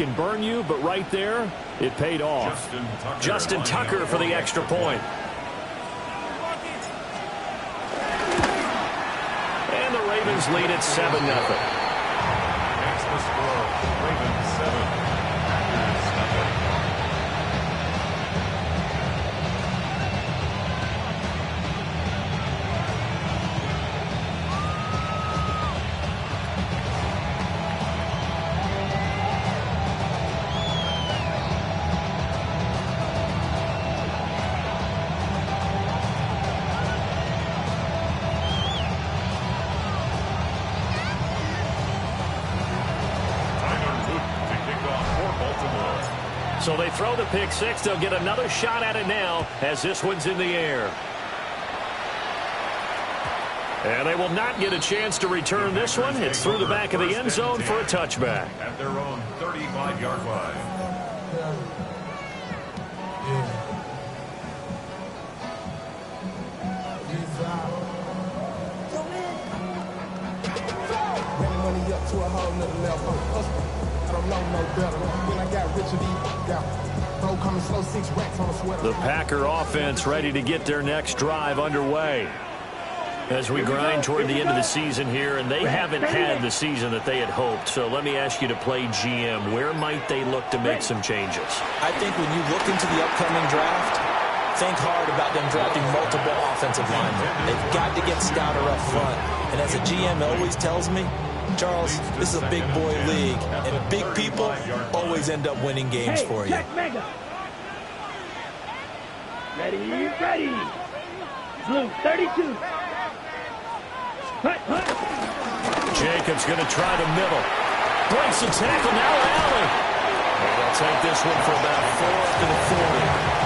can burn you, but right there, it paid off. Justin Tucker for the extra point. And the Ravens lead at 7-0. Next the score, Ravens 7, Packers nothing. So they throw the pick six. They'll get another shot at it now as this one's in the air. And they will not get a chance to return this one. It's through the back of the end zone for a touchback. At their own 35-yard line. Money up to a whole nother level. I don't know no better. When I got rich, bro coming slow, 6 racks on a sweater. The Packer offense ready to get their next drive underway as we grind toward the end of the season here, and they haven't had the season that they had hoped. So let me ask you to play GM. Where might they look to make some changes? I think when you look into the upcoming draft, think hard about them drafting multiple offensive linemen. They've got to get stouter up front. And as a GM always tells me, Charles, this is a big boy league, and big people always end up winning games for you. Ready. Blue, 32. Jacobs going to try the middle. Breaks the tackle, now Allen. And they'll take this one for about 4 to the 40.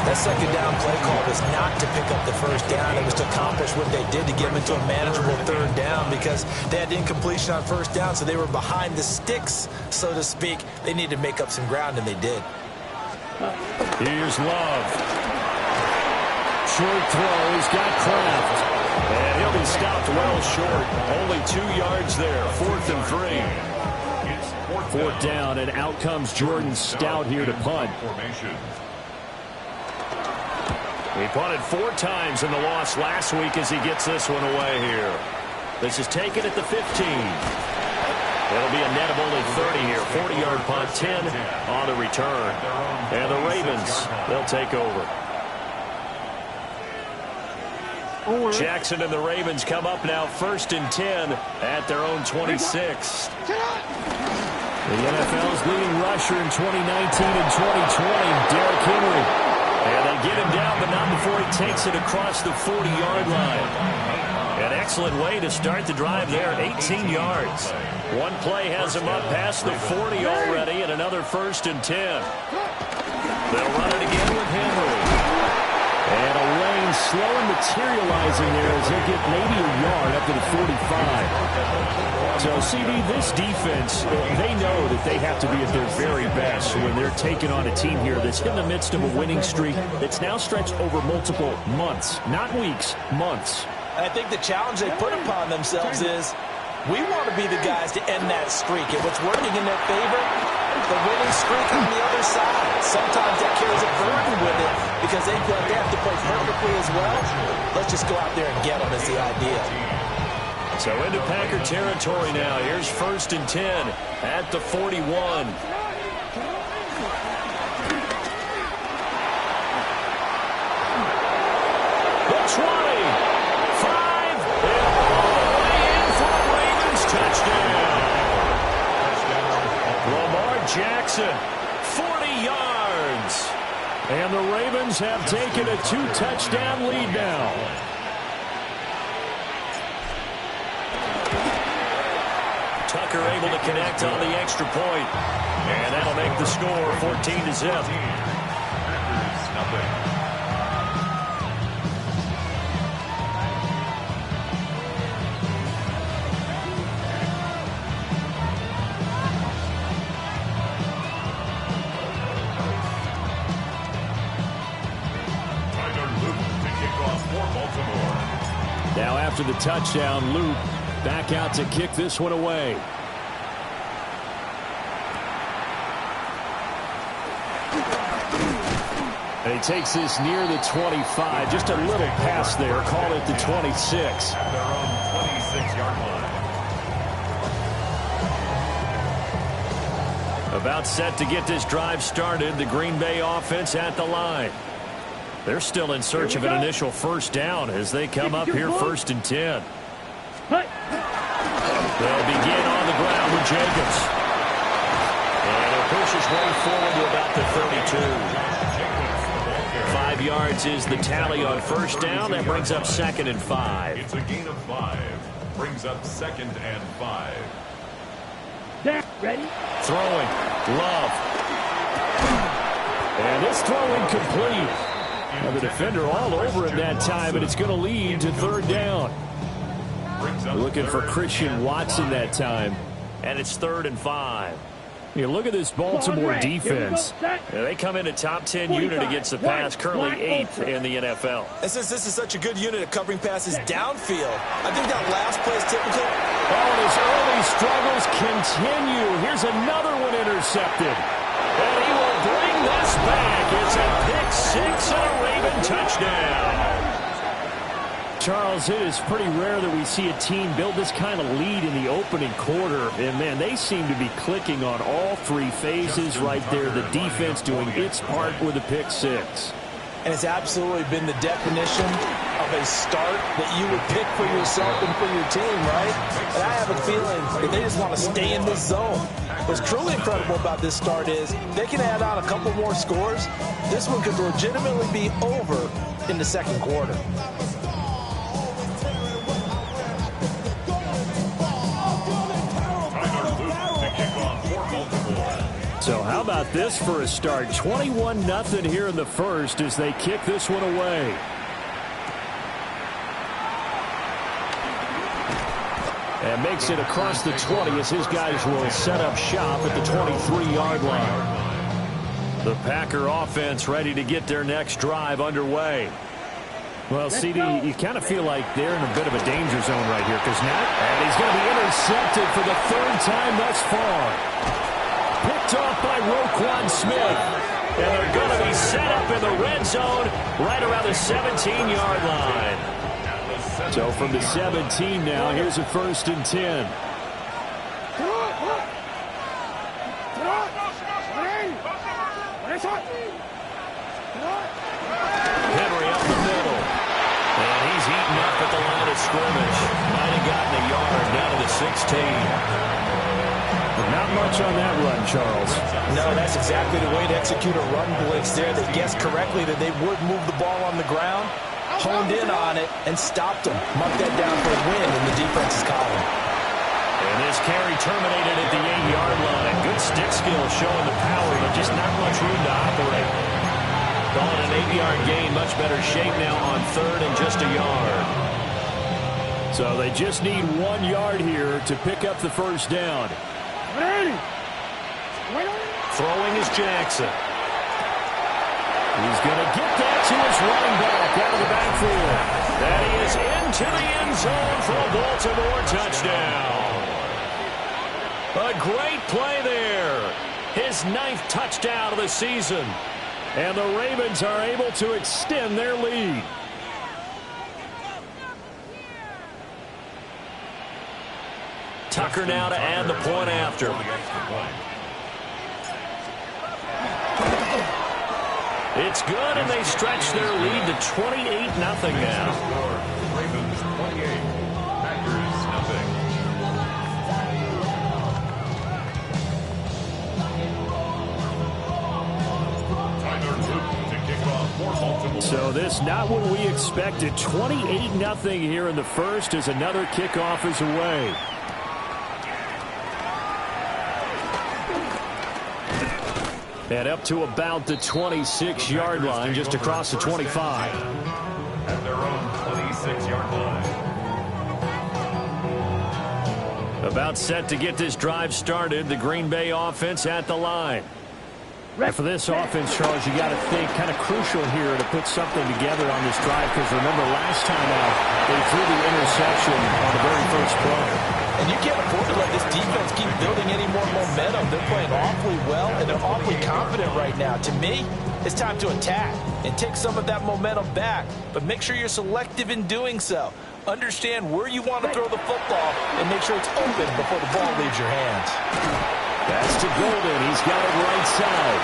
That second down play call was not to pick up the first down. It was to accomplish what they did to get them into a manageable third down because they had incompletion on first down, so they were behind the sticks, so to speak. They needed to make up some ground, and they did. Here's Love. Short throw. He's got Kraft. And he'll be stopped well short. Only 2 yards there. 4th and 3. 4th down, and out comes Jordan Stout here to punt. He punted 4 times in the loss last week as he gets this one away here. This is taken at the 15. It'll be a net of only 30 here. 40-yard punt, 10 on the return. And the Ravens, they'll take over. Jackson and the Ravens come up now 1st and 10 at their own 26. The NFL's leading rusher in 2019 and 2020, Derrick Henry. And they get him down, but not before he takes it across the 40-yard line. An excellent way to start the drive there, 18 yards. One play has him up past the 40 already, and another 1st and 10. They'll run it again with Henry. And a lane slow and materializing there as he'll get maybe a yard up to the 45. So, CD, this defense, they know that they have to be at their very best when they're taking on a team here that's in the midst of a winning streak that's now stretched over multiple months, not weeks, months. And I think the challenge they put upon themselves is we want to be the guys to end that streak. And what's working in their favor, the winning streak on the other side. Sometimes that carries a burden with it because they feel like they have to play perfectly as well. Let's just go out there and get them is the idea. So into Packer territory now. Here's 1st and 10 at the 41. The 20. 5. And all the way in for a Ravens touchdown. Lamar Jackson, 40 yards. And the Ravens have taken a 2-touchdown lead now. Tucker able to connect on the extra point. And that'll make the score 14-0. Now after the touchdown, Luke back out to kick this one away. And he takes this near the 25. Just a little pass there. Call it the 26. At their own 26-yard line. About set to get this drive started. The Green Bay offense at the line. They're still in search of an initial first down as they come up here 1st and 10. They'll begin on the ground with Jacobs. And he'll push his way forward to about the 32. 5 yards is the tally on first down. That brings up 2nd and 5. It's a gain of 5. Brings up 2nd and 5. Ready? Throwing. Love. And this throw incomplete. Now the defender all over him that time, and it's going to lead to 3rd down. We're looking for Christian Watson that time. And it's 3rd and 5. You look at this Baltimore defense. They come in a top 10 unit against the pass, currently 8th in the NFL. And since this is such a good unit at covering passes downfield, I think that last play is typical. Oh, and his early struggles continue. Here's another one intercepted. And he will bring this back. It's a pick 6 and a Raven touchdown. Charles, it is pretty rare that we see a team build this kind of lead in the opening quarter. And, man, they seem to be clicking on all 3 phases right there. The defense doing its part with a pick 6. And it's absolutely been the definition of a start that you would pick for yourself and for your team, right? And I have a feeling that they just want to stay in this zone. What's truly incredible about this start is they can add on a couple more scores. This one could legitimately be over in the 2nd quarter. So how about this for a start? 21-0 here in the first as they kick this one away. And makes it across the 20 as his guys will set up shop at the 23-yard line. The Packer offense ready to get their next drive underway. Well, CD, you kind of feel like they're in a bit of a danger zone right here because now, and he's going to be intercepted for the 3rd time thus far. Picked off by Roquan Smith. And they're going to be set up in the red zone right around the 17-yard line. So from the 17 now, here's a 1st and 10. Henry up the middle. And he's eaten up at the line of scrimmage. Might have gotten a yard down to the 16. Not much on that run, Charles. No, that's exactly the way to execute a run blitz there. They guessed correctly that they would move the ball on the ground, honed in on it, and stopped them. Mark that down for a win in the defense's column. And this carry terminated at the 8-yard line. Good stick skill showing the power, but just not much room to operate. Calling an 8-yard gain, much better shape now on 3rd and just a yard. So they just need 1 yard here to pick up the first down. Throwing is Jackson. He's going to get that to his running back out of the backfield. That he is into the end zone for a Baltimore touchdown. A great play there. His 9th touchdown of the season. And the Ravens are able to extend their lead. Tucker now to add the point after. It's good, and they stretch their lead to 28-0 now. Ravens 28, Packers nothing. Tyler Luke to kick off for Baltimore. So this not what we expected. 28-0 here in the first as another kickoff is away. And up to about the 26-yard line, just across the 25. At their own 26-yard line. About set to get this drive started. The Green Bay offense at the line. And for this offense, Charles, you got to think kind of crucial here to put something together on this drive because remember last time out, they threw the interception on the very first play. And you can't afford to let this defense keep building any more momentum. They're playing awfully well, and they're awfully confident right now. To me, It's time to attack and take some of that momentum back, but make sure you're selective in doing so. Understand where you want to throw the football and make sure it's open before the ball leaves your hands. That's to Golden. He's got it right side.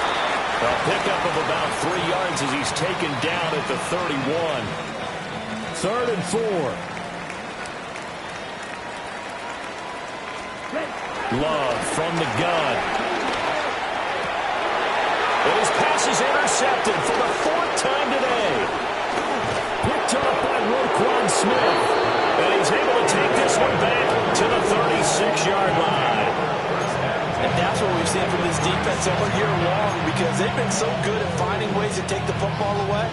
A pickup of about 3 yards as he's taken down at the 31. 3rd and 4. Love from the gun. And his pass is intercepted for the 4th time today. Picked up by Roquan Smith. And he's able to take this one back to the 36-yard line. And that's what we've seen from this defense all year long, because they've been so good at finding ways to take the football away.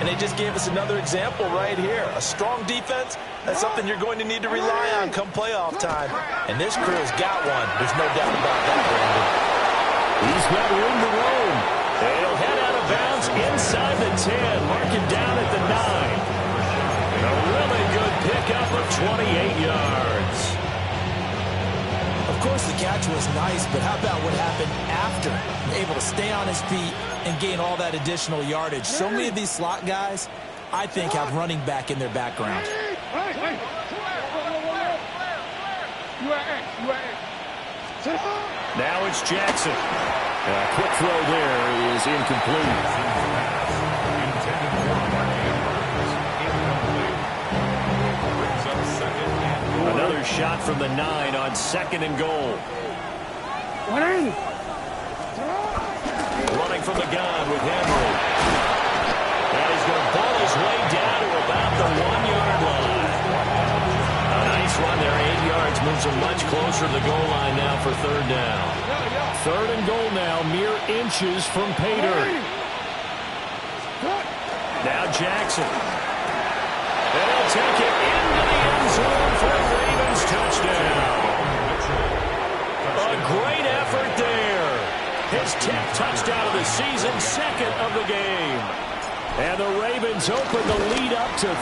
And they just gave us another example right here. A strong defense, that's something you're going to need to rely on come playoff time. And this crew's got one. There's no doubt about that, Brandon. He's got room to roam. And he'll head out of bounds inside the 10. Mark it down at the 9. A really good pickup of 28 yards. Of course, the catch was nice, but how about what happened after? Able to stay on his feet and gain all that additional yardage. So many of these slot guys, I think, have running back in their background. Now it's Jackson. A quick throw there is incomplete. Another shot from the 9 on 2nd and goal. Running from the gun with Henry. Now he's going to ball his way down to about the 1-yard line. A nice run there, 8 yards, moves him much closer to the goal line now for 3rd down. 3rd and goal now, mere inches from Pater. Now Jackson. And he'll take it into the end zone for a Ravens touchdown. A great effort there. His 10th touchdown of the season, 2nd of the game. And the Ravens open the lead up to 34-0.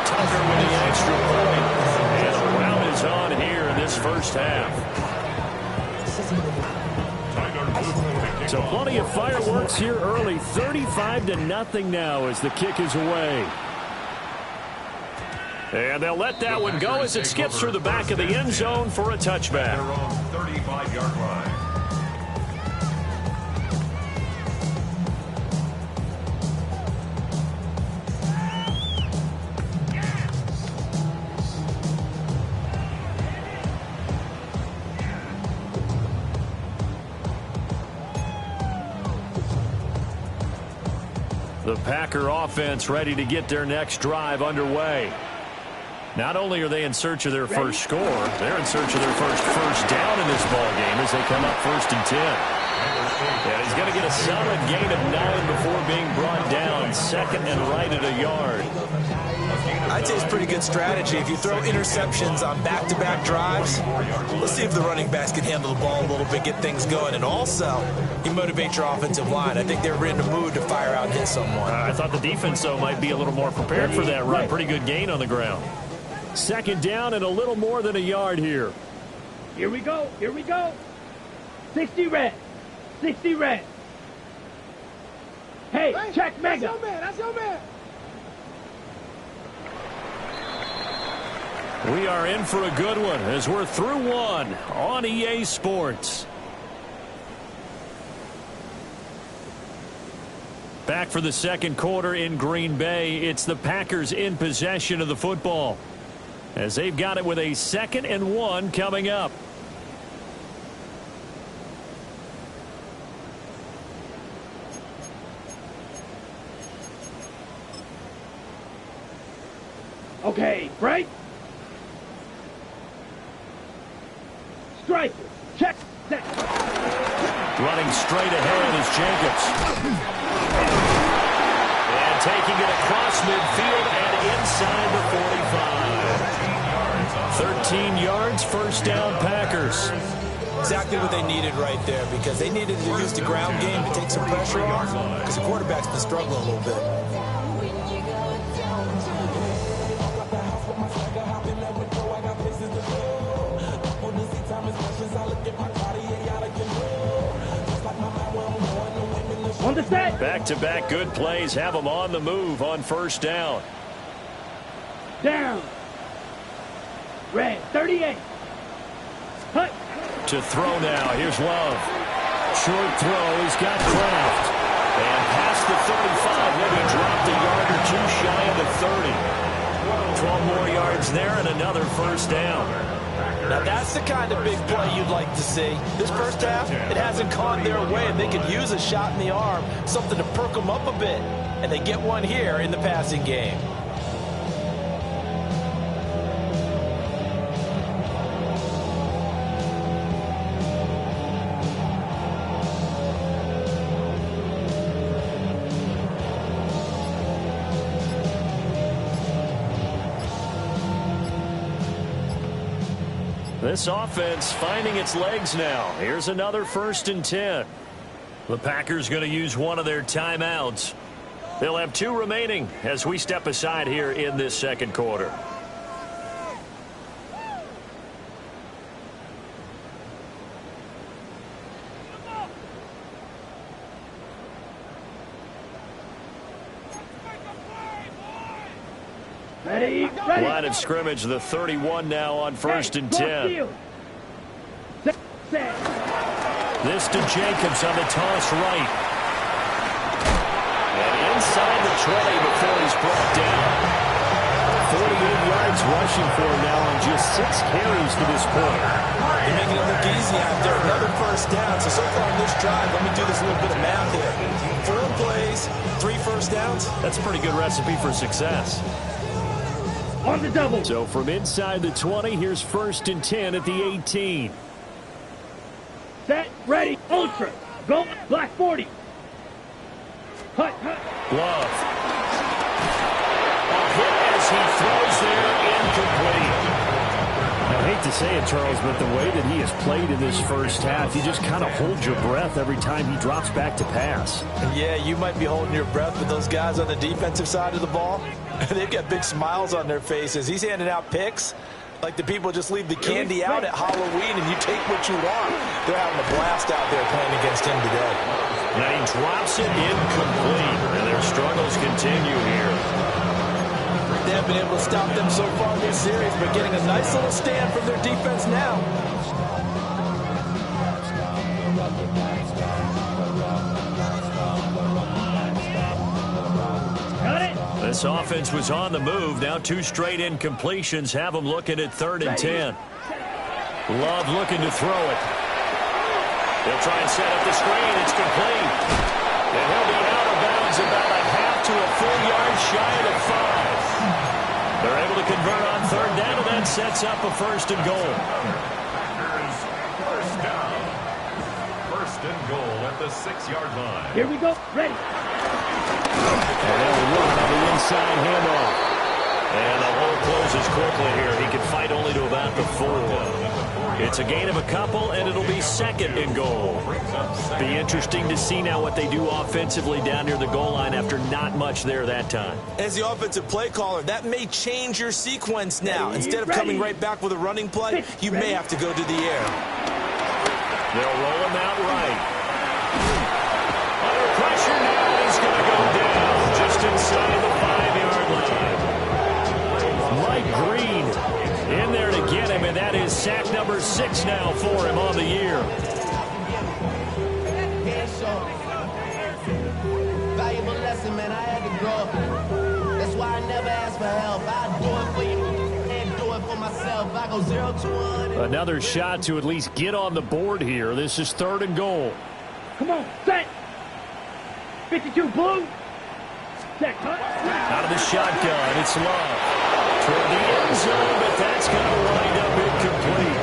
Tucker with the extra point. And the round is on here in this first half. So plenty of fireworks here early. 35-0 now as the kick is away. And they'll let that one go as it skips through the back of the end zone for a touchback. 35-yard line. The Packer offense ready to get their next drive underway. Not only are they in search of their first score, they're in search of their first down in this ball game as they come up 1st and 10. And he's going to get a solid gain of 9 before being brought down 2nd and right at a yard. I'd say it's pretty good strategy. If you throw interceptions on back-to-back drives, let's see if the running backs can handle the ball a little bit, get things going. And also, you motivate your offensive line. I think they're in the mood to fire out and hit someone. I thought the defense, though, might be a little more prepared for that run. Pretty good gain on the ground. 2nd down and a little more than a yard here. Here we go. Here we go. 60 red. 60 red. Hey, check Mega. That's your man. That's your man. We are in for a good one as we're through one on EA Sports. Back for the 2nd quarter in Green Bay. It's the Packers in possession of the football as they've got it with a 2nd and 1 coming up. Okay, break. Striker. Check. Set. Running straight ahead is Jacobs. And taking it across midfield and inside the 45. 13 yards, 1st down Packers. Exactly what they needed right there, because they needed to use the ground game to take some pressure off, because the quarterback's been struggling a little bit. I look at my Cartier, gotta get low. Just like my the set. Back-to-back good plays have them on the move on first down. Down. Red, 38. Hut. To throw now. Here's Love. Short throw. He's got Kraft. And past the 35. Maybe dropped a yard or two shy of the 30. 12 more yards there and another first down. Now that's the kind of big play you'd like to see. This first half, it hasn't gone their way, and they could use a shot in the arm, something to perk them up a bit. And they get one here in the passing game. This offense finding its legs now. Here's another 1st and 10. The Packers going to use one of their timeouts. They'll have 2 remaining as we step aside here in this second quarter. Ready. Line of scrimmage, the 31 now on 1st and 10. This to Jacobs on the toss right. And inside the 20 before he's brought down. 48 yards rushing for him now on just 6 carries to this point. They're making it look easy out there. Another first down. So far on this drive, let me do this little bit of math here. 4 plays, 3 first downs. That's a pretty good recipe for success. On the double. So from inside the 20, here's 1st and 10 at the 18. Set, ready, ultra. Go, black 40. Hut. Love. A hit as he throws there, incomplete. I hate to say it, Charles, but the way that he has played in this first half, you just kind of hold your breath every time he drops back to pass. Yeah, you might be holding your breath, but those guys on the defensive side of the ball, they've got big smiles on their faces. He's handing out picks like the people just leave the candy out at Halloween and you take what you want. They're having a blast out there playing against him today. Now he drops it incomplete, and their struggles continue here. They haven't been able to stop them so far this series, but getting a nice little stand from their defense now. Got it. This offense was on the move. Now 2 straight incompletions have them looking at 3rd and 10. Love looking to throw it. They'll try and set up the screen. It's complete. And he'll be out of bounds about a half to a full yard shy of the 5. They're able to convert on 3rd down, and that sets up a 1st and goal. Packers first down. 1st and goal at the 6-yard line. Here we go. Ready. And they'll run on the inside handoff. And the hole closes quickly here. He can fight only to about the 4. It's a gain of a couple, and it'll be 2nd and goal. Be interesting to see now what they do offensively down near the goal line after not much there that time. As the offensive play caller, that may change your sequence now. Instead of coming right back with a running play, you may have to go to the air. They'll roll him out right. Under pressure now, and he's going to go down just inside the 5-yard line. Mike Green in there to get him, and that is sack number 6 now for him on the year. Valuable lesson, man. I had to grow. That's why I never ask for help. I do it for you and do it for myself. I go 0 to 1. Another shot to at least get on the board here. This is 3rd and goal. Come on, set. 52 blue. Set, cut. Out of the shotgun, it's Love. Toward the end zone, but that's going to wind up incomplete.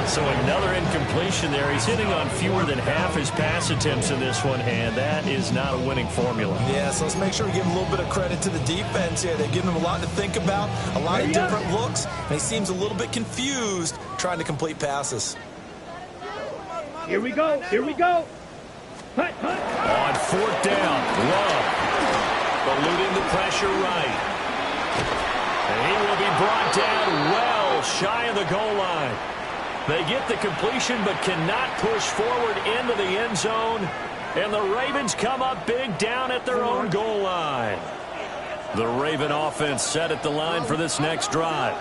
So another incompletion there. He's hitting on fewer than half his pass attempts in this one, and that is not a winning formula. Yeah, so let's make sure we give him a little bit of credit to the defense here. They're giving him a lot to think about, a lot of different looks, and he seems a little bit confused trying to complete passes. Here we go. Here we go. Hut. On 4th down, Love eluding the pressure right. And he will be brought down well shy of the goal line. They get the completion but cannot push forward into the end zone. And the Ravens come up big down at their own goal line. The Raven offense set at the line for this next drive.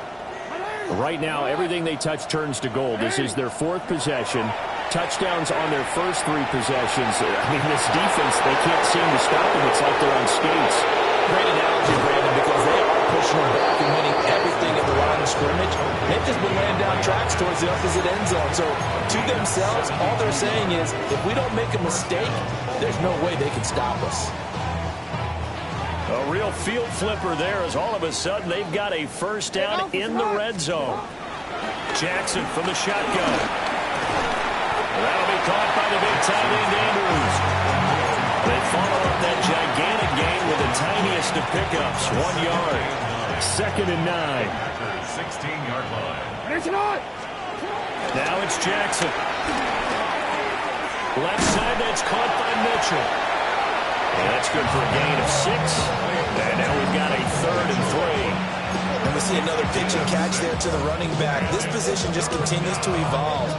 Right now, everything they touch turns to gold. This is their 4th possession. Touchdowns on their first 3 possessions. I mean, this defense, they can't seem to stop them. It's like they're on skates. Great analogy, Brandon, because they are pushing them back and winning everything at the line of scrimmage. They've just been laying down tracks towards the opposite end zone. So, to themselves, all they're saying is, if we don't make a mistake, there's no way they can stop us. A real field flipper there as all of a sudden they've got a first down in the red zone. Jackson from the shotgun. That'll be caught by the big tight end Andrews. They follow up that gigantic gain with the tiniest of pickups, 1 yard. 2nd and 9. 16-yard line. Now it's Jackson. Left side, that's caught by Mitchell. And that's good for a gain of 6. And now we've got a 3rd and 3. And we see another pitch and catch there to the running back. This position just continues to evolve.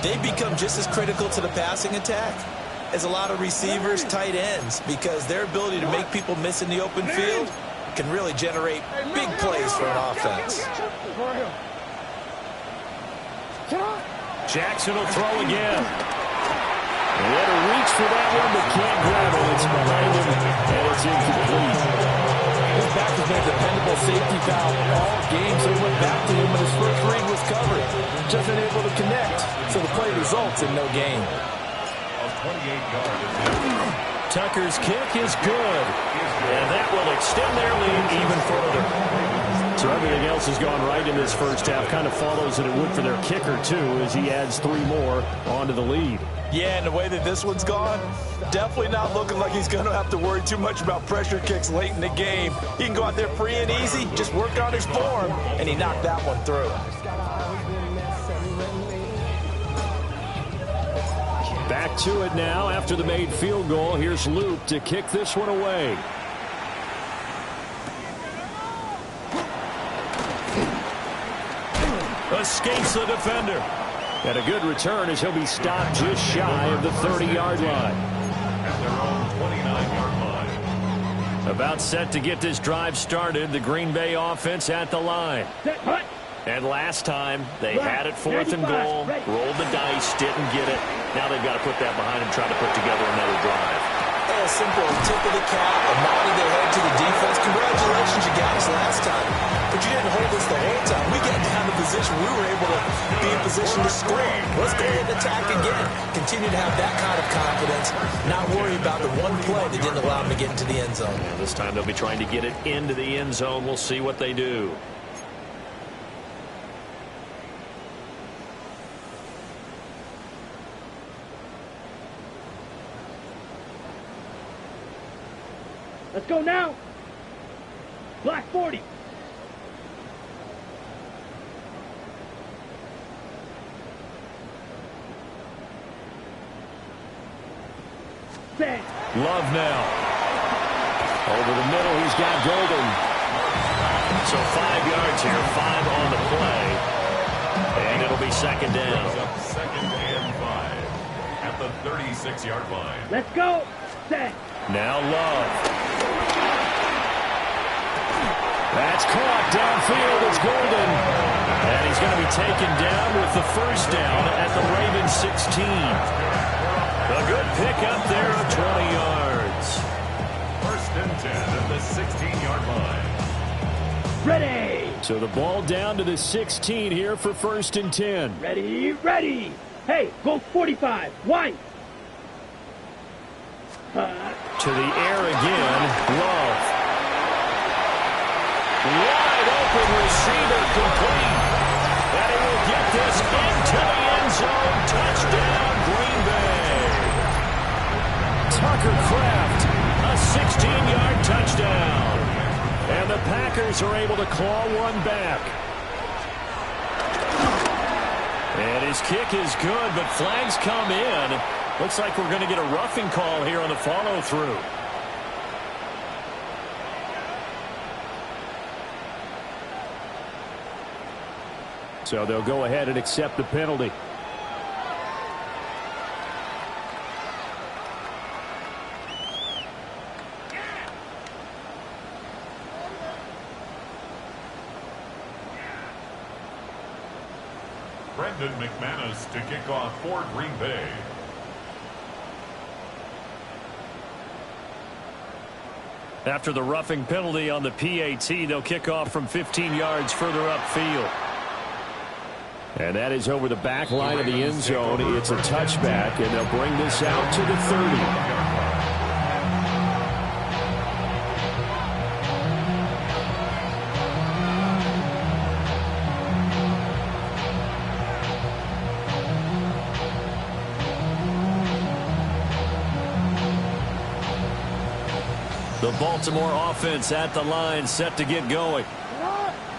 They've become just as critical to the passing attack as a lot of receivers, tight ends, because their ability to make people miss in the open field can really generate big plays for an offense. Jackson will throw again. What a reach for that one, but can't grab it. It's behind him, and it's incomplete. This back has been a dependable safety valve all game, so he went back to him when his first read was covered. Just unable to connect, so the play results in no gain. Tucker's kick is good, and that will extend their lead even further. So everything else has gone right in this first half. Kind of follows that it would for their kicker, too, as he adds 3 more onto the lead. Yeah, and the way that this one's gone, definitely not looking like he's going to have to worry too much about pressure kicks late in the game. He can go out there free and easy, just work on his form, and he knocked that one through. Back to it now after the made field goal. Here's Luke to kick this one away. Escapes the defender. And a good return as he'll be stopped just shy of the 30-yard line. At their own 29-yard line. About set to get this drive started. The Green Bay offense at the line. And last time, they had it 4th and goal, rolled the dice, didn't get it. Now they've got to put that behind them, try to put together another drive. A simple tip of the cap, a nod of their head to the defense. Congratulations, you got us last time. But you didn't hold us the whole time. We got down to position. We were able to be in position to score. Let's go ahead and attack again. Continue to have that kind of confidence. Not worry about the one play that didn't allow them to get into the end zone. And this time they'll be trying to get it into the end zone. We'll see what they do. Let's go now. Black 40. Set. Love now. Over the middle, he's got Golden. So 5 yards here, 5 on the play. And it'll be 2nd down. 2nd and 5 at the 36-yard line. Let's go. Set. Now Love. That's caught downfield. It's Golden. And he's going to be taken down with the first down at the Ravens 16. A good pickup there of 20 yards. 1st and 10 at the 16-yard line. Ready. So the ball down to the 16 here for 1st and 10. Ready, ready. Hey, go 45. Wide. To the air again. Love. Wide open receiver complete. And he will get this into the end zone. Touchdown, Green Bay. Tucker Kraft, a 16-yard touchdown. And the Packers are able to claw one back. And his kick is good, but flags come in. Looks like we're going to get a roughing call here on the follow-through. So they'll go ahead and accept the penalty. Brendan McManus to kick off for Green Bay. After the roughing penalty on the PAT, they'll kick off from 15 yards further upfield. And that is over the back line of the end zone. It's a touchback, and they'll bring this out to the 30. The Baltimore offense at the line, set to get going.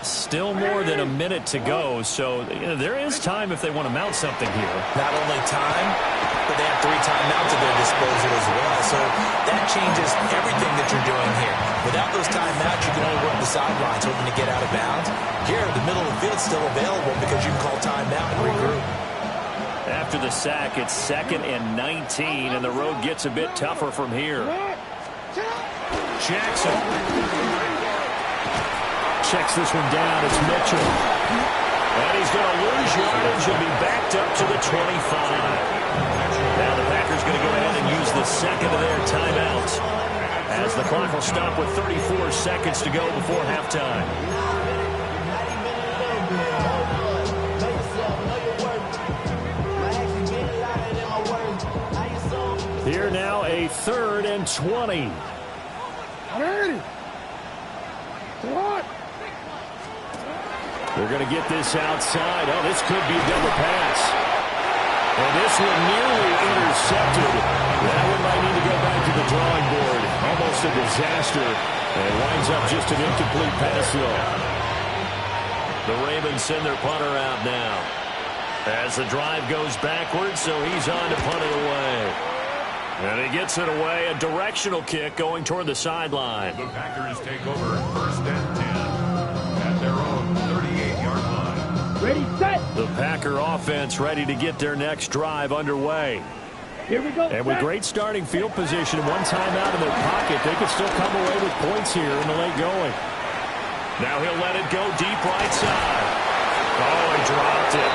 Still more than a minute to go, so there is time if they want to mount something here. Not only time, but they have 3 timeouts at their disposal as well. So that changes everything that you're doing here. Without those timeouts, you can only work the sidelines hoping to get out of bounds. Here, the middle of the field is still available because you can call timeout and regroup. After the sack, it's 2nd and 19, and the road gets a bit tougher from here. Jackson checks this one down. It's Mitchell. And he's going to lose yardage and be backed up to the 25. Now the Packers going to go ahead and use the second of their timeouts, as the clock will stop with 34 seconds to go before halftime. Here now, a 3rd and 20. They're going to get this outside. Oh, this could be a double pass. And this one nearly intercepted. That one might need to go back to the drawing board. Almost a disaster. And it winds up just an incomplete pass, though. The Ravens send their punter out now, as the drive goes backwards, so he's on to punt it away. And he gets it away, a directional kick going toward the sideline. The Packers take over 1st and 10 at their own 38-yard line. Ready, set. The Packer offense ready to get their next drive underway. Here we go. And with great starting field position and one timeout in their pocket, they could still come away with points here in the late going. Now he'll let it go deep right side. Oh, he dropped it.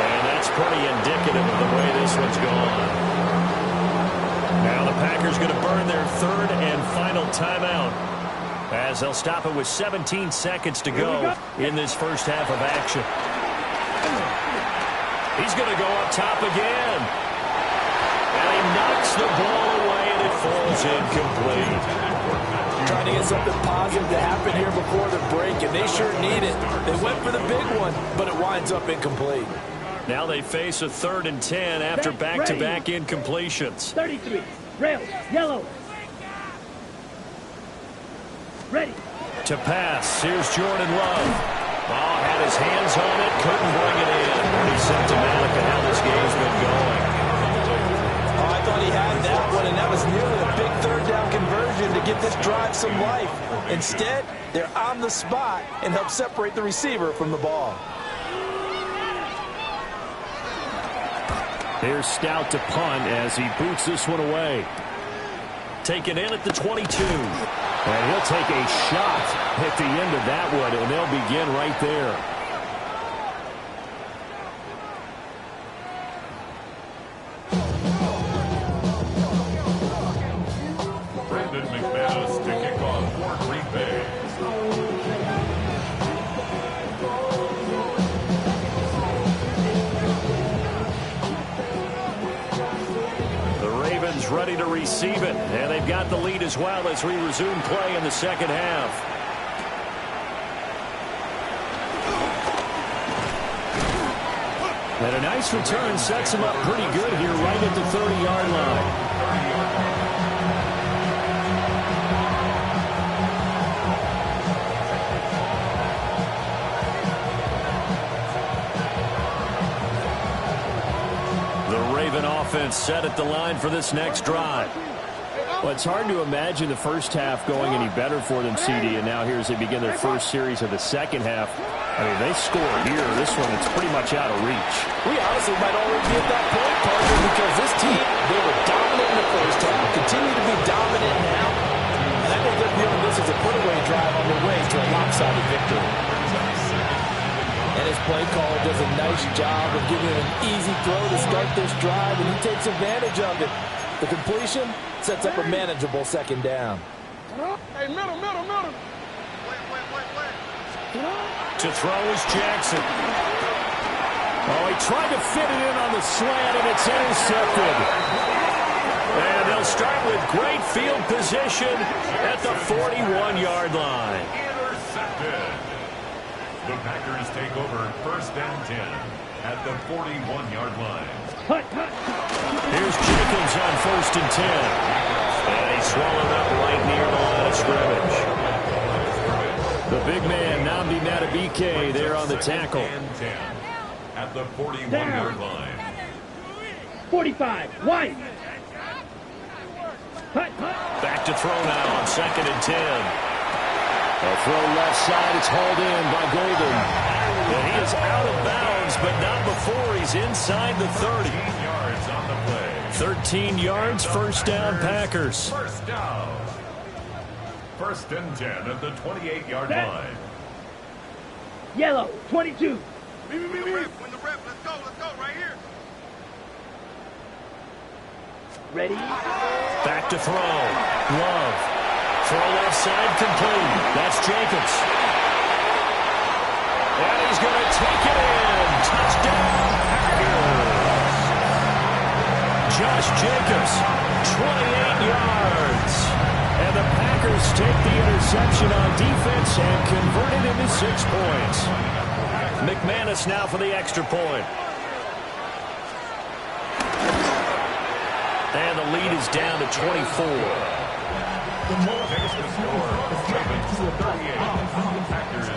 And that's pretty indicative of the way this one's gone. Now the Packers going to burn their 3rd and final timeout, as they'll stop it with 17 seconds to go in this first half of action. He's going to go up top again. And he knocks the ball away, and it falls incomplete. Trying to get something positive to happen here before the break, and they sure need it. They went for the big one, but it winds up incomplete. Now they face a 3rd and 10 after back-to-back incompletions. 33. Rails. Yellow. Ready. To pass. Here's Jordan Love. Oh, had his hands on it. Couldn't bring it in. Pretty symptomatic of how this game's been going. Oh, I thought he had that one, and that was nearly a big 3rd down conversion to give this drive some life. Instead, they're on the spot and help separate the receiver from the ball. Here's Stout to punt as he boots this one away. Taken in at the 22. And he'll take a shot at the end of that one, and they'll begin right there. Brendan McManus to kick off for Green Bay. Ready to receive it, and they've got the lead as well as we resume play in the second half. And a nice return sets him up pretty good here right at the 30-yard line. Offense set at the line for this next drive. Well, it's hard to imagine the first half going any better for them, CD, and now here as they begin their first series of the second half. I mean, they score here. This one, it's pretty much out of reach. We honestly might already be at that point, partner, because this team, they were dominant in the first half, continue to be dominant now, and I think they're viewing this as a put-away drive on their way to a lopsided victory. And as play caller does a nice job of giving him an easy throw to start this drive, and he takes advantage of it. The completion sets up a manageable second down. Hey, middle. To throw is Jackson. Oh, he tried to fit it in on the slant, and it's intercepted. And they'll start with great field position at the 41-yard line. Intercepted. The Packers take over 1st and 10 at the 41-yard line. Here's Jenkins on 1st and 10. And he's swallowed up right near the line of scrimmage. The big man, Nnamdi Madubuike, there on the tackle. 10 at the 41-yard line. 45, wide. Back to throw now on 2nd and 10. A throw left side. It's hauled in by Golden. And he is out of bounds, but not before he's inside the 30. 13 yards on the play. 13 yards, first down, Packers. First down. 1st and 10 at the 28-yard line. Yellow, 22. Win the rep. Let's go right here. Ready? Back to throw. Love. Throw left side complete. That's Jacobs. And he's going to take it in. Touchdown, Packers. Josh Jacobs, 28 yards. And the Packers take the interception on defense and convert it into 6 points. McManus now for the extra point. And the lead is down to 24. Takes the score. Ravens 38. Packers 14.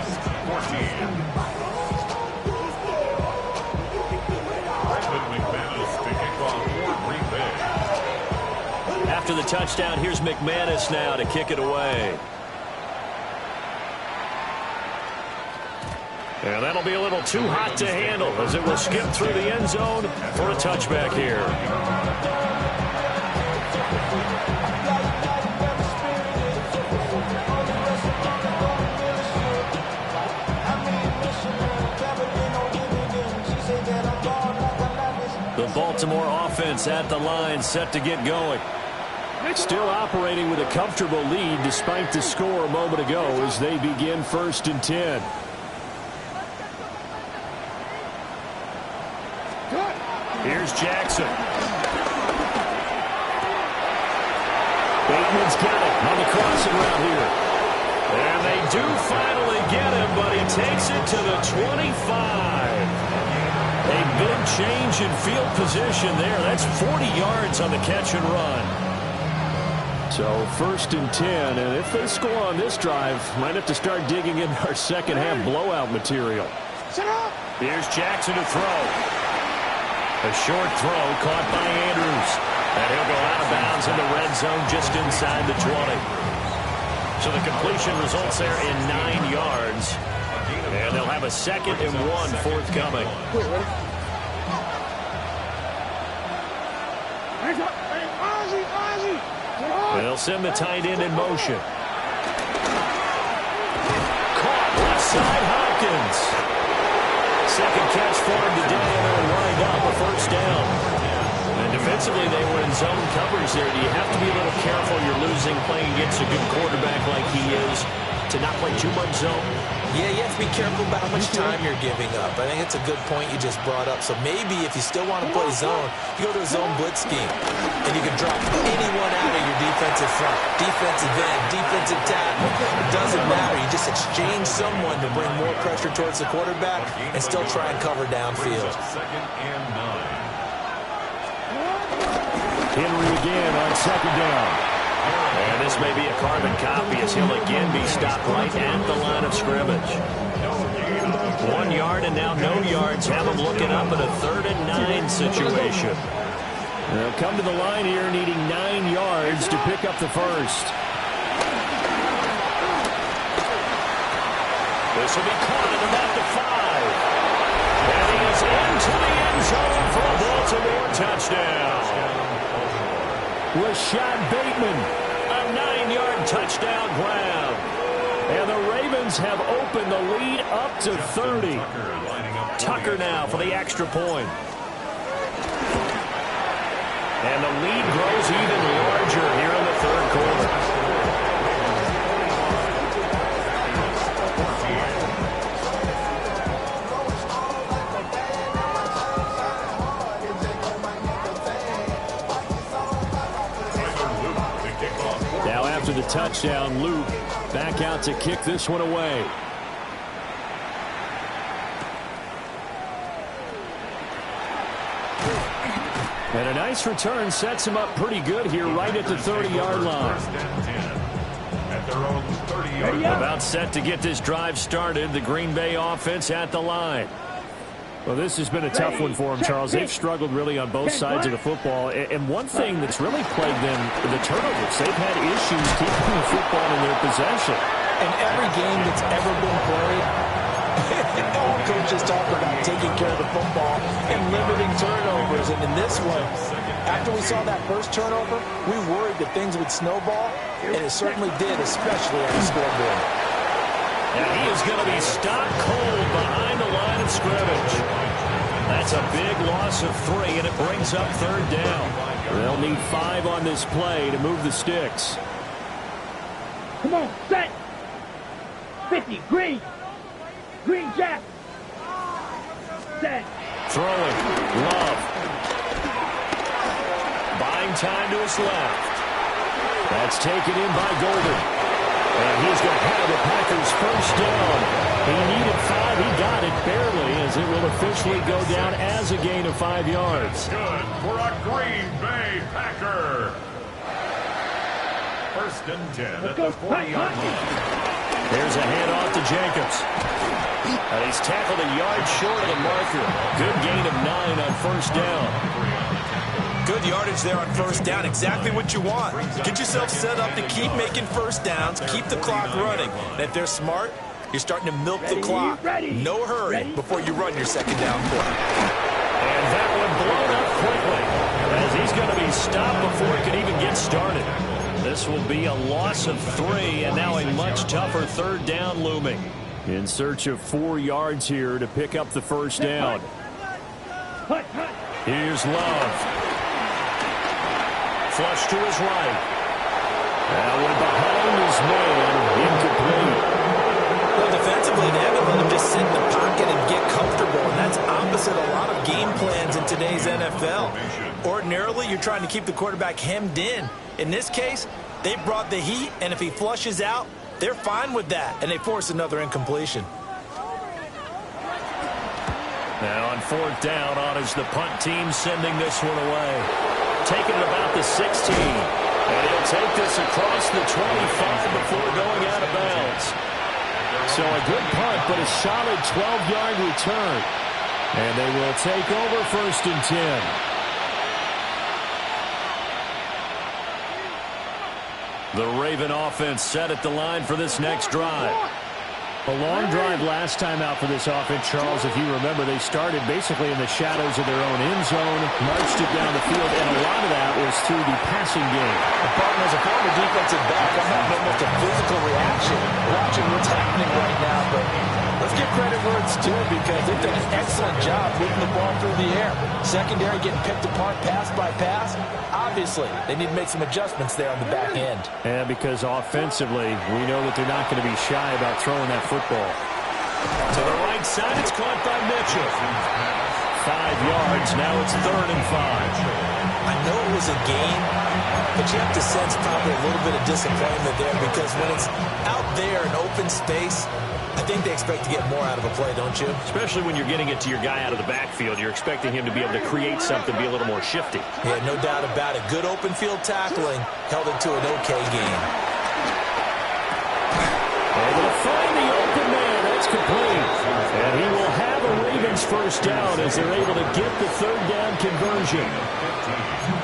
Brandon McManus to kick off for Green Bay. After the touchdown, here's McManus now to kick it away. And that'll be a little too hot to handle as it will skip through the end zone for a touchback here. The Baltimore offense at the line, set to get going. Still operating with a comfortable lead despite the score a moment ago as they begin 1st and 10. Here's Jackson. Bateman's got it on the crossing route here. And they do finally get him, but he takes it to the 25. A big change in field position there. That's 40 yards on the catch and run. So 1st and 10, and if they score on this drive, might have to start digging in our second half blowout material. Here's Jackson to throw. A short throw caught by Andrews. And he'll go out of bounds in the red zone just inside the 20. So the completion results there in 9 yards. And they'll have a 2nd and 1 forthcoming. They'll send the tight end in motion. Caught left side, Hopkins. Second catch for him today, and they'll wind up a first down. And defensively, they were in zone coverage there. Do you have to be a little careful? You're losing playing against a good quarterback like he is to not play too much zone? Yeah, you have to be careful about how much time you're giving up. I think it's a good point you just brought up. So maybe if you still want to play zone, you go to a zone blitz scheme. And you can drop anyone out of your defensive front. Defensive end, defensive tackle. It doesn't matter. You just exchange someone to bring more pressure towards the quarterback and still try and cover downfield. 2nd and 9. Henry again on 2nd down. And this may be a carbon copy as he'll again be stopped right at the line of scrimmage. 1 yard and now no yards have him looking up at a 3rd and 9 situation. They'll come to the line here needing 9 yards to pick up the first. This will be caught at about the 5. And he is into the end zone for a Baltimore touchdown. Rashad Bateman, a 9-yard touchdown grab. And the Ravens have opened the lead up to 30. Tucker now for the extra point. And the lead grows even larger here in the third quarter. Now after the touchdown, Luke back out to kick this one away. And a nice return sets him up pretty good here right at the 30-yard line. At their own 30-yard line. About set to get this drive started. The Green Bay offense at the line. Well, this has been a tough one for them, Charles. They've struggled really on both sides of the football. And one thing that's really plagued them, the turnovers. They've had issues keeping the football in their possession. In every game that's ever been played, all coaches talk about taking care of the football and limiting turnovers. And in this one, after we saw that first turnover, we worried that things would snowball, and it certainly did, especially on the scoreboard. And he is going to be stopped cold behind the line of scrimmage. That's a big loss of 3, and it brings up third down. They'll need 5 on this play to move the sticks. Come on, set. 50, green. Green jack. Set. Throwing. Love. Buying time to his left. That's taken in by Golden. And he's going to have the Packers first down. He needed 5. He got it barely, as it will officially go down as a gain of 5 yards. Good for a Green Bay Packer. First and 10 at the 40-yard line. There's a handoff to Jacobs. And he's tackled a yard short of the marker. Good gain of 9 on first down. Good yardage there on first down. Exactly what you want. Get yourself set up to keep making first downs, keep the clock running. And if they're smart, you're starting to milk the clock. No hurry before you run your second down play. And that one blown up quickly, as he's going to be stopped before he can even get started. This will be a loss of 3, and now a much tougher third down looming. In search of 4 yards here to pick up the first down. Here's Love. Flush to his right. That one behind his man, incomplete. Well, defensively, they haven't let him just sit in the pocket and get comfortable, and that's opposite a lot of game plans in today's NFL. Ordinarily, you're trying to keep the quarterback hemmed in. In this case, they brought the heat, and if he flushes out, they're fine with that, and they force another incompletion. Now on fourth down, on is the punt team sending this one away. Taking it about the 16. And he'll take this across the 25 before going out of bounds. So a good punt, but a solid 12-yard return. And they will take over first and 10. The Raven offense set at the line for this next drive. A long drive last time out for this offense, Charles. If you remember, they started basically in the shadows of their own end zone, marched it down the field, and a lot of that was through the passing game. Partner, as a former defensive back, I'm having almost a physical reaction watching what's happening right now. But let's give credit where it's due, because they've done an excellent job moving the ball through the air. Secondary getting picked apart pass by pass. Obviously, they need to make some adjustments there on the back end. And because offensively, we know that they're not going to be shy about throwing that football. To the right side, it's caught by Mitchell. 5 yards, now it's 3rd and 5. I know it was a game, but you have to sense probably a little bit of disappointment there, because when it's out there in open space, I think they expect to get more out of a play, don't you? Especially when you're getting it to your guy out of the backfield. You're expecting him to be able to create something, be a little more shifty. Yeah, no doubt about it. Good open field tackling held it to an okay game. Able to find the open man. That's complete. And he will have a Ravens first down as they're able to get the third down conversion.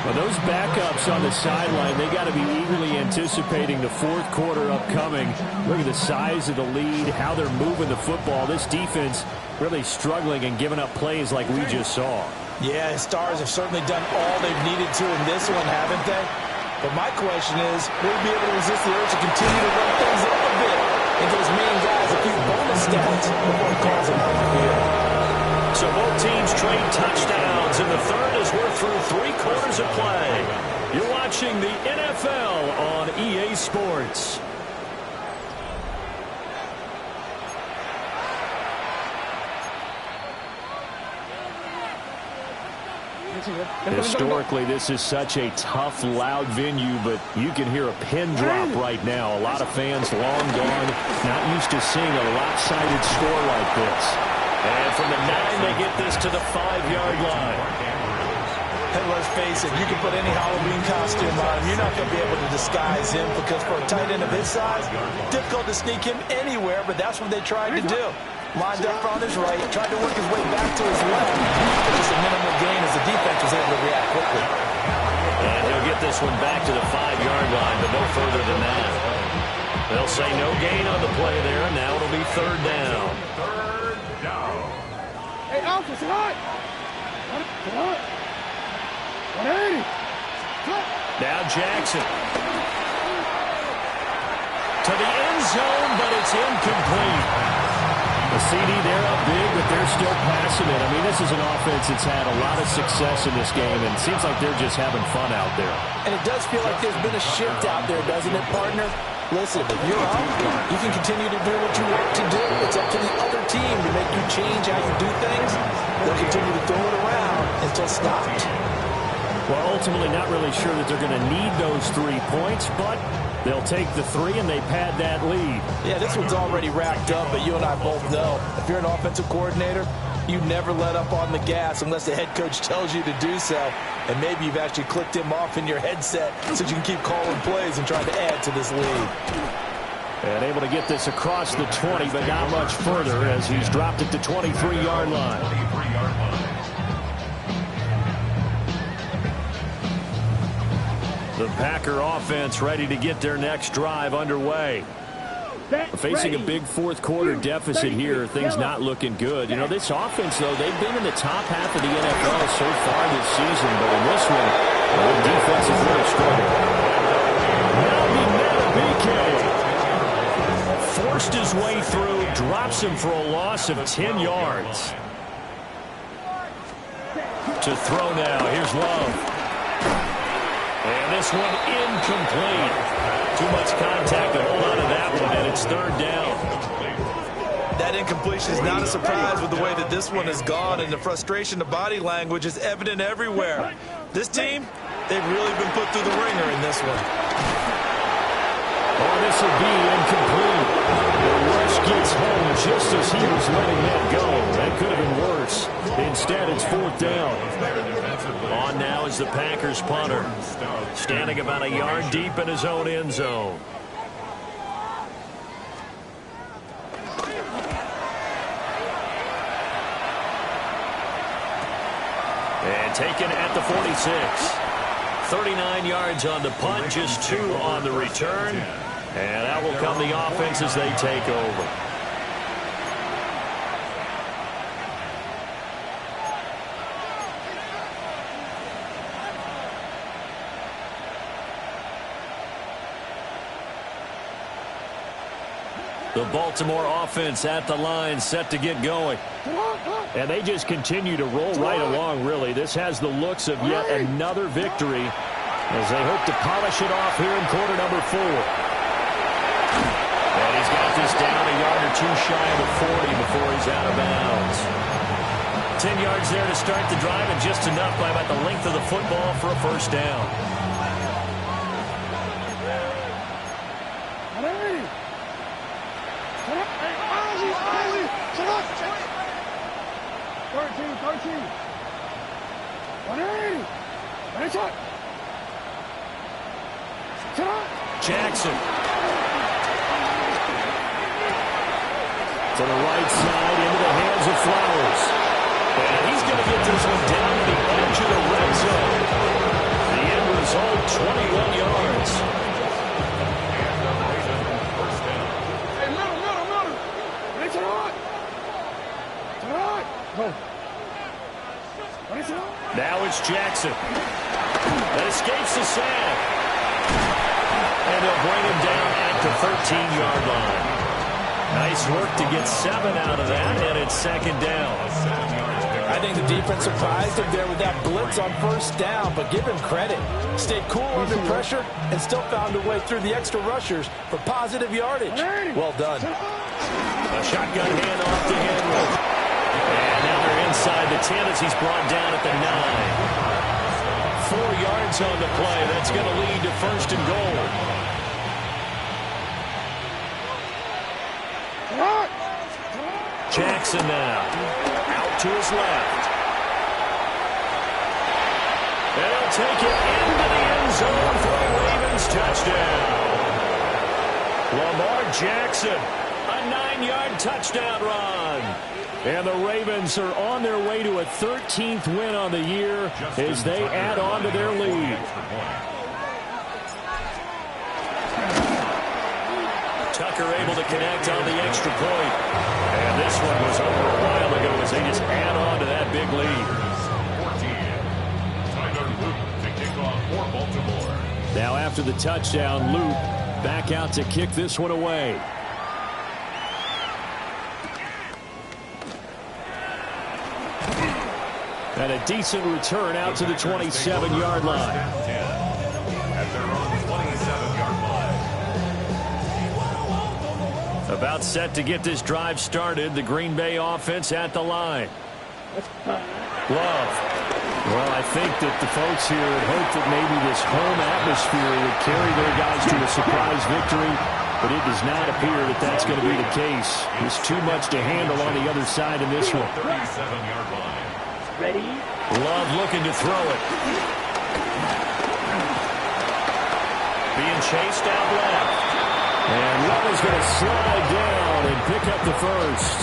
Well, those backups on the sideline, they got to be eagerly anticipating the fourth quarter upcoming. Look at the size of the lead, how they're moving the football. This defense really struggling and giving up plays like we just saw. Yeah, Stars have certainly done all they've needed to in this one, haven't they? But my question is, will we be able to resist the urge to continue to run things up a bit? and get his main guys a few bonus stats before he calls them on the field. So both teams trade touchdowns in the third as we're through 3 quarters of play. You're watching the NFL on EA Sports. Historically, this is such a tough, loud venue, but you can hear a pin drop right now. A lot of fans long gone, not used to seeing a lopsided score like this. And from the 9, they get this to the 5-yard line. And let's face it, you can put any Halloween costume on him. You're not going to be able to disguise him because for a tight end of his size, difficult to sneak him anywhere, but that's what they tried to do. Lined up on his right, tried to work his way back to his left. But just a minimal gain as the defense was able to react quickly. And he'll get this one back to the 5-yard line, but no further than that. They'll say no gain on the play there, and now it'll be 3rd down. Third down. Hey, Alpha, sit hot. Sit hot. 180. Now Jackson. To the end zone, but it's incomplete. The CD, they're up big, but they're still passing it. I mean, this is an offense that's had a lot of success in this game, and it seems like they're just having fun out there. And it does feel like there's been a shift out there, doesn't it, partner? Listen, if you're up, you can continue to do what you want to do. It's up to the other team to make you change how you do things. They'll continue to throw it around until stopped. Well, ultimately, not really sure that they're going to need those 3 points, but they'll take the 3 and they pad that lead. Yeah, this one's already racked up, but you and I both know if you're an offensive coordinator, you never let up on the gas unless the head coach tells you to do so. And maybe you've actually clicked him off in your headset so you can keep calling plays and trying to add to this lead. And able to get this across the 20, but not much further as he's dropped it to 23-yard line. 23-yard line. The Packer offense ready to get their next drive underway. Facing a big fourth-quarter deficit here, things not looking good. You know, this offense, though, they've been in the top half of the NFL so far this season, but in this one, the defense is really struggling. Now forced his way through, drops him for a loss of 10 yards. To throw now, here's Love. And this one incomplete. Too much contact to hold on to that one, and it's 3rd down. That incompletion is not a surprise with the way that this one has gone, and the frustration, the body language is evident everywhere. This team, they've really been put through the ringer in this one. Oh, this will be incomplete. The rush gets home just as he was letting that go. That could have been worse. Instead, it's 4th down. On now is the Packers punter, standing about a yard deep in his own end zone. And taken at the 46. 39 yards on the punt, just 2 on the return. And that will come the offense as they take over. The Baltimore offense at the line, set to get going. And they just continue to roll right along, really. This has the looks of yet another victory as they hope to polish it off here in quarter number 4. And he's got this down a yard or 2 shy of the 40 before he's out of bounds. 10 yards there to start the drive, and just enough by about the length of the football for a 1st down. 180. Jackson. To the right side, into the hands of Flowers. And he's going to get this one down to the edge of the red zone. The end result, 21 yards. Hey, middle. It's hot. Now it's Jackson. That escapes the sack. And they'll bring him down at the 13-yard line. Nice work to get 7 out of that, and it's second down. I think the defense surprised him there with that blitz on first down, but give him credit. Stayed cool under pressure and still found a way through the extra rushers for positive yardage. Well done. A shotgun handoff to Henry. And now they're inside the 10 as he's brought down at the 9. 4 yards on the play. That's going to lead to first and goal. Jackson now. Out to his left. They'll take it into the end zone for a Ravens touchdown. Lamar Jackson, a 9-yard touchdown run. And the Ravens are on their way to a 13th win on the year as they add on to their lead. Tucker able to connect on the extra point. And this one was over a while ago as they just add on to that big lead. Now after the touchdown, Luke back out to kick this one away. And a decent return out to the 27-yard line. At their own 27-yard line. About set to get this drive started. The Green Bay offense at the line. Love. Well, I think that the folks here had hoped that maybe this home atmosphere would carry their guys to a surprise victory, but it does not appear that that's going to be the case. There's too much to handle on the other side in this one. 37-yard line. Ready? Love looking to throw it. Being chased out left. And Love is going to slide down and pick up the first.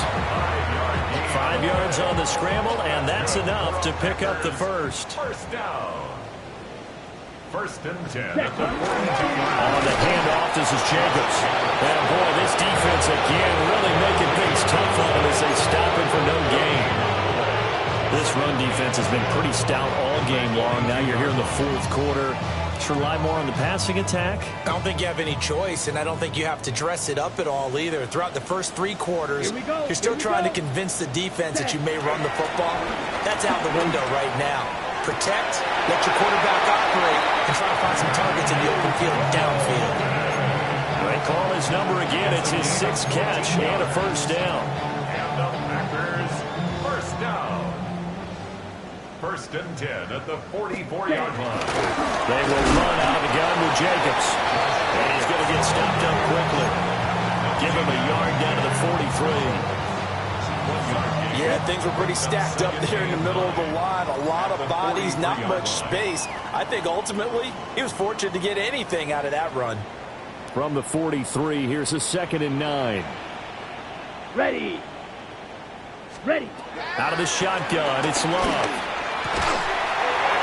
5 yards on the scramble, and that's enough to pick up the first. First down. First and 10 at the 42-yard line. On the handoff, this is Jacobs. And boy, this defense again really making things tough on him as they stop him for no gain. This run defense has been pretty stout all game long. Now you're here in the fourth quarter. Just rely more on the passing attack. I don't think you have any choice, and I don't think you have to dress it up at all either. Throughout the first 3 quarters, you're still trying to convince the defense that you may run the football. That's out the window right now. Protect, let your quarterback operate, and try to find some targets in the open field downfield. They call his number again. It's his 6th catch and a first down. And the Packers, first down. First and 10 at the 44-yard line. They will run out of the gun with Jacobs. And he's going to get stopped up quickly. Give him a yard down to the 43. Yeah, things were pretty stacked up there in the middle of the line. A lot of bodies, not much space. I think ultimately he was fortunate to get anything out of that run. From the 43, here's a 2nd and 9. Ready. Ready. Out of the shotgun, it's Love.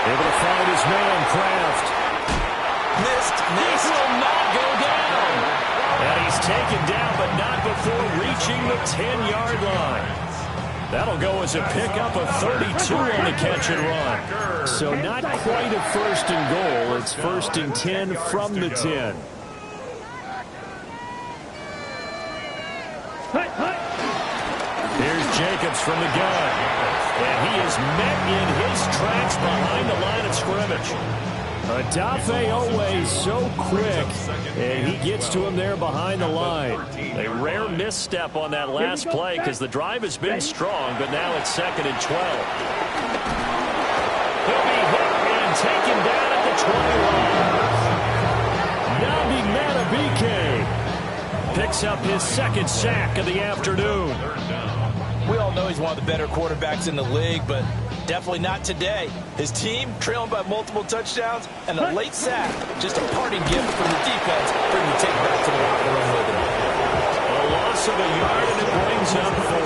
Able to find his man, Kraft. Missed. This will not go down. And he's taken down, but not before reaching the 10-yard line. That'll go as a pickup of 32 on the catch and run. So not quite a first and goal. It's first and 10 from the 10. Here's Jacobs from the gun. And he is met in his tracks behind the line of scrimmage. Odafe Oweh so quick, and he gets to him there behind the line. A rare misstep on that last play because the drive has been strong, but now it's 2nd and 12. He'll be hit and taken down at the 20 line. Nnamdi Madubuike picks up his 2nd sack of the afternoon. We all know he's one of the better quarterbacks in the league, but definitely not today. His team trailing by multiple touchdowns, and a late sack, just a parting gift from the defense for him to take back to the locker room with him. A loss of a yard, and it brings up 4.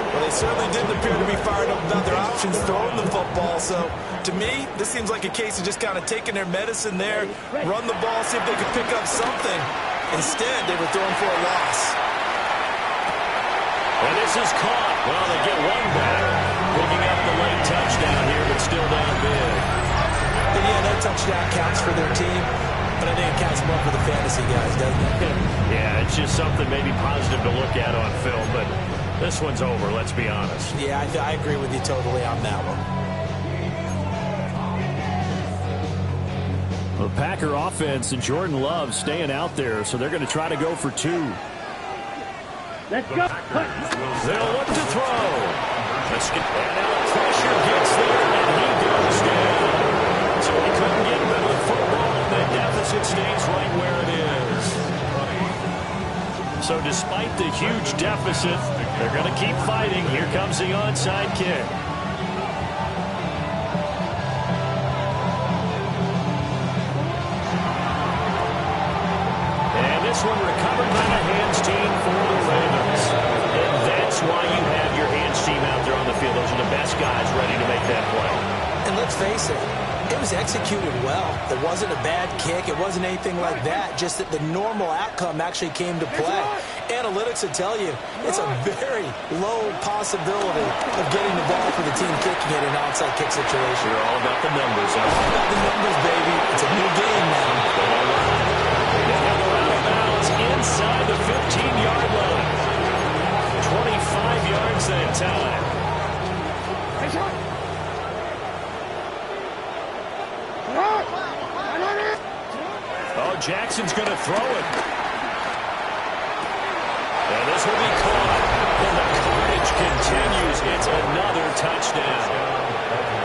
Well, they certainly didn't appear to be fired up about their options throwing the football, so to me, this seems like a case of just kind of taking their medicine there, run the ball, see if they could pick up something. Instead, they were throwing for a loss. And this is caught. Well, they get one back. Picking up the late touchdown here, but still down big. And yeah, that touchdown counts for their team. but I think it counts more for the fantasy guys, doesn't it? Yeah, it's just something maybe positive to look at on film, but this one's over, let's be honest. Yeah, I agree with you totally on that one. The Packer offense and Jordan Love staying out there, so they're going to try to go for 2. Let's go. They'll look to throw. And now pressure gets there, and he goes down. So he couldn't get rid of the football, and that deficit stays right where it is. So despite the huge deficit, they're going to keep fighting. Here comes the onside kick. And this one recovered by the hands team for the Ravens. And that's why you have your hands team out there on the field. Those are the best guys ready to make that play. And let's face it, it was executed well. It wasn't a bad kick. It wasn't anything like that. Just that the normal outcome actually came to play. Analytics will tell you it's a very low possibility of getting the ball for the team kicking it in an onside kick situation. You're all about the numbers. All about the numbers, baby. It's a new game now. Inside the 15-yard line. 25 yards that time. Oh, Jackson's going to throw it. And this will be caught. And the carnage continues. It's another touchdown.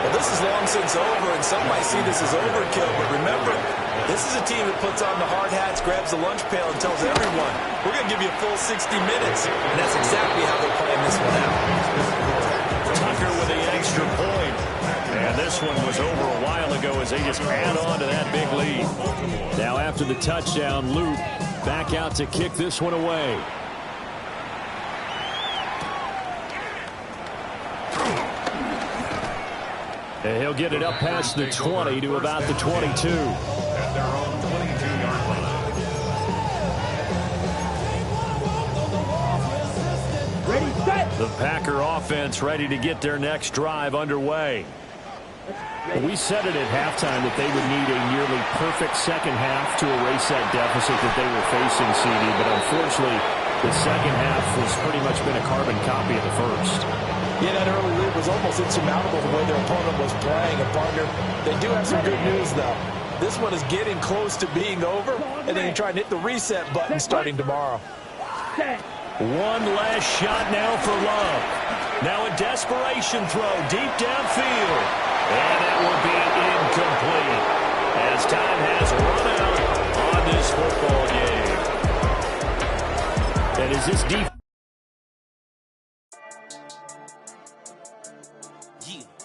Well, this is long since over, and some might see this as overkill, but remember, this is a team that puts on the hard hats, grabs the lunch pail, and tells everyone, we're going to give you a full 60 minutes. And that's exactly how they're playing this one out. Tucker with the extra point. And this one was over a while ago as they just add on to that big lead. Now after the touchdown, Luke back out to kick this one away. And he'll get it up past the 20 to about the 22. At their own 22-yard line. Ready, set. The Packer offense ready to get their next drive underway. We said it at halftime that they would need a nearly perfect second half to erase that deficit that they were facing, CD, but unfortunately the second half has pretty much been a carbon copy of the first. Yeah, that early lead was almost insurmountable the way their opponent was playing. And partner, they do have some good news, though. This one is getting close to being over, and they can try and hit the reset button starting tomorrow. One last shot now for Love. Now a desperation throw deep downfield. And that will be incomplete as time has run out on this football game. And is this defense